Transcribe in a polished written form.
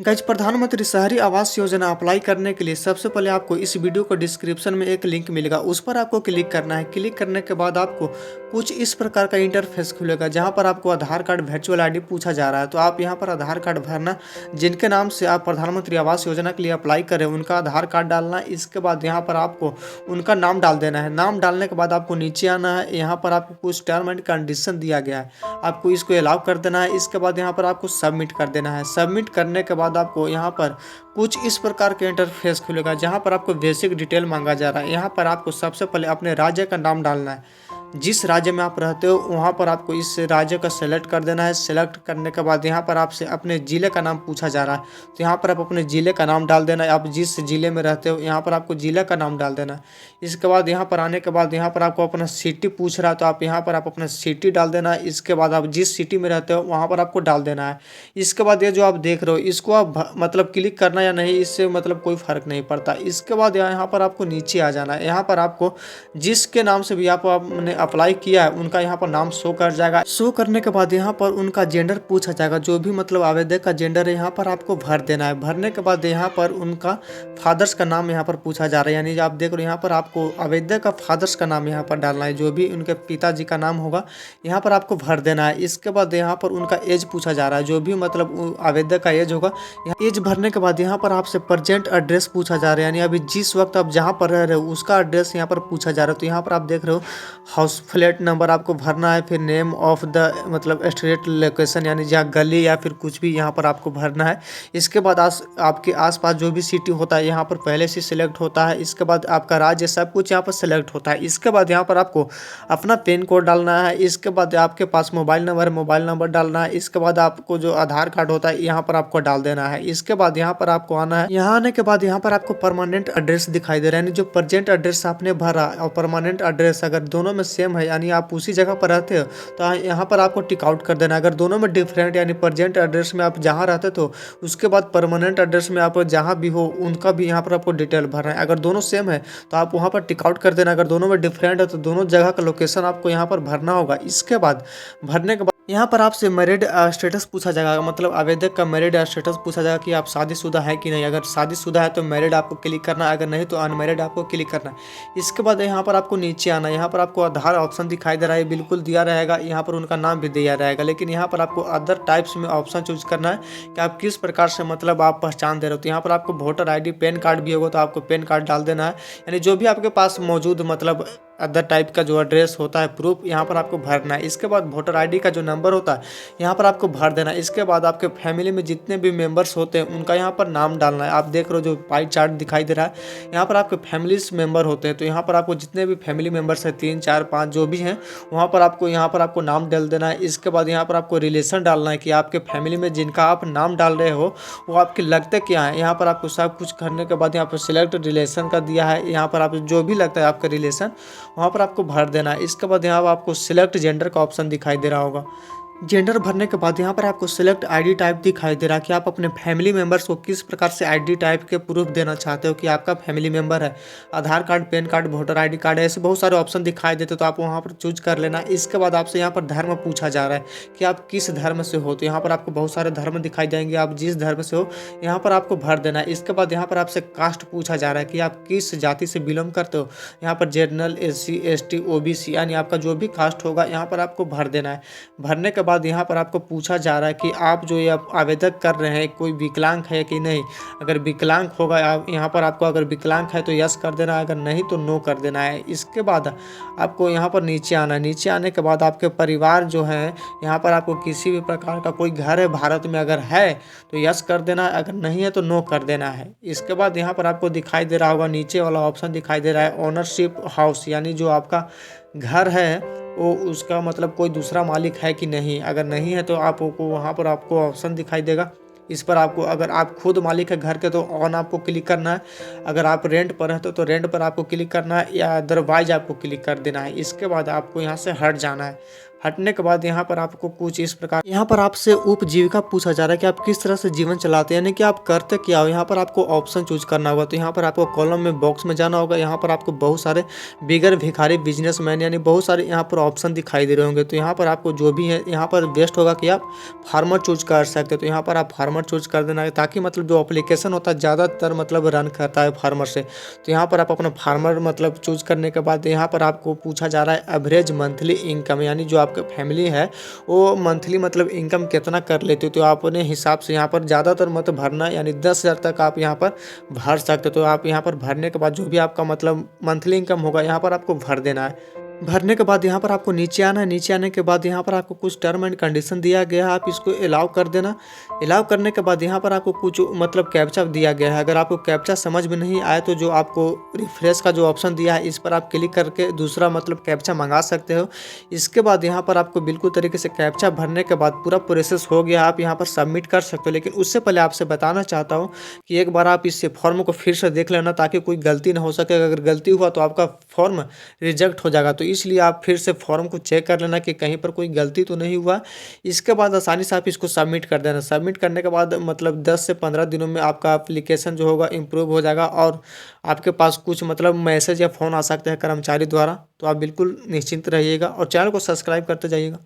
Guys, प्रधानमंत्री शहरी Awas Yojana apply करने के लिए सबसे पहले आपको इस वीडियो को डिस्क्रिप्शन में एक लिंक मिलेगा, उस पर आपको क्लिक करना है। क्लिक करने के बाद आपको कुछ इस प्रकार का इंटरफेस खुलेगा, जहां पर आपको आधार कार्ड वर्चुअल आईडी पूछा जा रहा है। तो आप यहां पर आधार कार्ड भरना, जिनके नाम से आप प्रधानमंत्री आवास योजना के लिए अप्लाई करें उनका आधार कार्ड डालना। इसके बाद यहाँ पर आपको उनका नाम डाल देना है। नाम डालने के बाद आपको नीचे आना है। यहाँ पर आपको कुछ टर्म एंड कंडीशन दिया गया है, आपको इसको अलाउ कर देना है। इसके बाद यहाँ पर आपको सबमिट कर देना है। सबमिट करने के बाद आपको यहाँ पर कुछ इस प्रकार के इंटरफेस खुलेगा, जहाँ पर आपको बेसिक डिटेल मांगा जा रहा है। यहाँ पर आपको सबसे पहले अपने राज्य का नाम डालना है। जिस राज्य में आप रहते हो वहाँ पर आपको इस राज्य का सेलेक्ट कर देना है। सेलेक्ट करने के बाद यहाँ पर आपसे अपने ज़िले का नाम पूछा जा रहा है, तो यहाँ पर आप अपने ज़िले का नाम डाल देना है। आप जिस ज़िले में रहते हो यहाँ पर आपको ज़िले का नाम डाल देना है। इसके बाद यहाँ पर आने के बाद यहाँ पर आपको अपना सिटी पूछ रहा है, तो आप यहाँ पर आप अपना सिटी डाल देना है। इसके बाद आप जिस सिटी में रहते हो वहाँ पर आपको डाल देना है। इसके बाद ये जो आप देख रहे हो इसको आप मतलब क्लिक करना या नहीं, इससे मतलब कोई फ़र्क नहीं पड़ता। इसके बाद यहाँ पर आपको नीचे आ जाना है। यहाँ पर आपको जिसके नाम से भी आपने अप्लाई किया है उनका यहाँ पर नाम शो कर जाएगा। शो करने के बाद यहाँ पर उनका जेंडर पूछा जाएगा, जो भी मतलब आवेदक का जेंडर है यहाँ पर आपको भर देना है। भरने के बाद यहाँ पर उनका फादर्स का नाम यहाँ पर पूछा जा रहा है, यानी आप देख रहे हो यहाँ पर आपको आवेदक का फादर्स का नाम यहाँ पर डालना है। जो भी उनके पिताजी का नाम होगा यहाँ पर आपको भर देना है। इसके बाद यहाँ पर उनका एज पूछा जा रहा है, जो भी मतलब आवेदक का एज होगा। एज भरने के बाद यहाँ पर आपसे प्रेजेंट एड्रेस पूछा जा रहा है, यानी अभी जिस वक्त आप जहाँ पर रह रहे हो उसका एड्रेस यहाँ पर पूछा जा रहा है। तो यहाँ पर आप देख रहे हो हाउस फ्लैट नंबर आपको भरना है, फिर नेम ऑफ द मतलब स्ट्रीट लोकेशन, यानी जहाँ गली या फिर कुछ भी यहाँ पर आपको भरना है। इसके बाद आपके आसपास जो भी सिटी होता है यहाँ पर पहले से सिलेक्ट होता है। इसके बाद आपका राज्य सब कुछ यहाँ पर सिलेक्ट होता है। इसके बाद यहाँ पर आपको अपना पिन कोड डालना है। इसके बाद आपके पास मोबाइल नंबर डालना है। इसके बाद आपको जो आधार कार्ड होता है यहाँ पर आपको डाल देना है। इसके बाद यहाँ पर आपको आना है। यहाँ आने के बाद यहाँ पर आपको परमानेंट एड्रेस दिखाई दे रहा है, यानी जो प्रेजेंट एड्रेस आपने भरा और परमानेंट एड्रेस अगर दोनों में सेम है, यानी आप उसी जगह पर रहते हो, तो यहाँ पर आपको टिक आउट कर देना। अगर दोनों में डिफरेंट, यानी प्रेजेंट एड्रेस में आप जहाँ रहते तो उसके बाद परमानेंट एड्रेस में आप जहाँ भी हो उनका भी यहाँ पर आपको डिटेल भरना है। अगर दोनों सेम है तो आप वहाँ पर टिक आउट कर देना। अगर दोनों में डिफरेंट है तो दोनों जगह का लोकेशन आपको यहाँ पर भरना होगा। इसके बाद भरने के बाद यहाँ पर आपसे मैरिड स्टेटस पूछा जाएगा, मतलब आवेदक का मैरिड स्टेटस पूछा जाएगा कि आप शादीशुदा है कि नहीं। अगर शादीशुदा है तो मैरिड आपको क्लिक करना है, अगर नहीं तो अनमैरिड आपको क्लिक करना है। इसके बाद यहाँ पर आपको नीचे आना है। यहाँ पर आपको आधार ऑप्शन दिखाई दे रहा है, बिल्कुल दिया रहेगा। यहाँ पर उनका नाम भी दिया रहेगा, लेकिन यहाँ पर आपको अदर टाइप्स में ऑप्शन चूज करना है कि आप किस प्रकार से मतलब आप पहचान दे रहे हो। तो यहाँ पर आपको वोटर ID पैन कार्ड भी होगा तो आपको पैन कार्ड डाल देना है, यानी जो भी आपके पास मौजूद मतलब अदर टाइप का जो एड्रेस होता है प्रूफ यहाँ पर आपको भरना है। इसके बाद वोटर ID का जो नंबर होता है यहाँ पर आपको भर देना है। इसके बाद आपके फैमिली में जितने भी मेंबर्स होते हैं उनका यहाँ पर नाम डालना है। आप देख रहे हो जो पाई चार्ट दिखाई दे रहा है, यहाँ पर आपके फैमिलीज मेंबर होते हैं, तो यहाँ पर आपको जितने भी फैमिली मेंबर्स हैं 3 4 5 जो भी हैं वहाँ पर आपको नाम डाल देना है। इसके बाद यहाँ पर आपको रिलेशन डालना है कि आपके फैमिली में जिनका आप नाम डाल रहे हो वो आपके लगते क्या है। यहाँ पर आपको सब कुछ करने के बाद यहाँ पर सिलेक्ट रिलेशन का दिया है, यहाँ पर आप जो भी लगता है आपका रिलेशन वहाँ पर आपको भर देना है। इसके बाद यहाँ पर आपको सिलेक्ट जेंडर का ऑप्शन दिखाई दे रहा होगा। जेंडर भरने के बाद यहाँ पर आपको सिलेक्ट ID टाइप दिखाई दे रहा है कि आप अपने फैमिली मेंबर्स को किस प्रकार से ID टाइप के प्रूफ देना चाहते हो कि आपका फैमिली मेंबर है। Aadhaar card, PAN card, voter ID card, ऐसे बहुत सारे ऑप्शन दिखाई देते, तो आप वहाँ पर चूज कर लेना। इसके बाद आपसे यहाँ पर धर्म पूछा जा रहा है कि आप किस धर्म से हो, तो यहाँ पर आपको बहुत सारे धर्म दिखाई देंगे। आप जिस धर्म से हो यहाँ पर आपको भर देना है। इसके बाद यहाँ पर आपसे कास्ट पूछा जा रहा है कि आप किस जाति से बिलोंग करते हो। यहाँ पर जनरल, SC ST OBC यानी आपका जो भी कास्ट होगा यहाँ पर आपको भर देना है। भरने के बाद यहाँ पर आपको पूछा जा रहा है कि आप जो ये आवेदन कर रहे हैं कोई विकलांग है कि नहीं। अगर विकलांग होगा यहाँ पर आपको अगर विकलांग है तो यस कर देना है, अगर नहीं तो नो कर देना है। इसके बाद आपको यहाँ पर नीचे आना है। नीचे आने के बाद आपके परिवार जो है यहाँ पर आपको किसी भी प्रकार का कोई घर है भारत में अगर है तो यस कर देना है, अगर नहीं है तो नो कर देना है। इसके बाद यहाँ पर आपको दिखाई दे रहा होगा नीचे वाला ऑप्शन दिखाई दे रहा है ओनरशिप हाउस, यानी जो आपका घर है वो उसका मतलब कोई दूसरा मालिक है कि नहीं। अगर नहीं है तो आपको वहाँ पर आपको ऑप्शन दिखाई देगा, इस पर आपको अगर आप खुद मालिक है घर के तो ऑन आपको क्लिक करना है। अगर आप रेंट पर हैं तो रेंट पर आपको क्लिक करना है, या अदरवाइज आपको क्लिक कर देना है। इसके बाद आपको यहाँ से हट जाना है। हटने के बाद यहाँ पर आपको कुछ इस प्रकार यहाँ पर आपसे उपजीविका पूछा जा रहा है कि आप किस तरह से जीवन चलाते हैं, यानी कि आप करते क्या हो। यहाँ पर आपको ऑप्शन चूज करना होगा। तो यहाँ पर आपको कॉलम में बॉक्स में जाना होगा। यहाँ पर आपको बहुत सारे बिगर भिखारी बिजनेसमैन यानी बहुत सारे यहाँ पर ऑप्शन दिखाई दे रहे होंगे। तो यहाँ पर आपको जो भी है यहाँ पर बेस्ट होगा कि आप फार्मर चूज कर सकते हो। तो यहाँ पर आप फार्मर चूज कर देना है, ताकि मतलब जो एप्लीकेशन होता है ज़्यादातर मतलब रन करता है फार्मर से। तो यहाँ पर आप अपना फार्मर मतलब चूज करने के बाद यहाँ पर आपको पूछा जा रहा है एवरेज मंथली इनकम, यानी जो आपका फैमिली है वो मंथली मतलब इनकम कितना कर लेते हो। तो आप अपने हिसाब से यहाँ पर ज़्यादातर मत भरना, यानी 10,000 तक आप यहाँ पर भर सकते हो। तो आप यहाँ पर भरने के बाद जो भी आपका मतलब मंथली इनकम होगा यहाँ पर आपको भर देना है। भरने के बाद यहाँ पर आपको नीचे आना है। नीचे आने के बाद यहाँ पर आपको कुछ टर्म एंड कंडीशन दिया गया है, आप इसको अलाउ कर देना। अलाउ करने के बाद यहाँ पर आपको कुछ मतलब कैप्चा दिया गया है। अगर आपको कैप्चा समझ में नहीं आए तो जो आपको रिफ्रेश का जो ऑप्शन दिया है इस पर आप क्लिक करके दूसरा मतलब कैप्चा मंगा सकते हो। इसके बाद यहाँ पर आपको बिल्कुल तरीके से कैप्चा भरने के बाद पूरा प्रोसेस हो गया, आप यहाँ पर सबमिट कर सकते हो। लेकिन उससे पहले आपसे बताना चाहता हूँ कि एक बार आप इस फॉर्म को फिर से देख लेना, ताकि कोई गलती ना हो सके। अगर गलती हुआ तो आपका फॉर्म रिजेक्ट हो जाएगा। तो इसलिए आप फिर से फॉर्म को चेक कर लेना कि कहीं पर कोई गलती तो नहीं हुआ। इसके बाद आसानी से आप इसको सबमिट कर देना। सबमिट करने के बाद मतलब 10 से 15 दिनों में आपका एप्लीकेशन जो होगा इम्प्रूव हो जाएगा और आपके पास कुछ मतलब मैसेज या फ़ोन आ सकते हैं कर्मचारी द्वारा। तो आप बिल्कुल निश्चिंत रहिएगा और चैनल को सब्सक्राइब करते जाइएगा।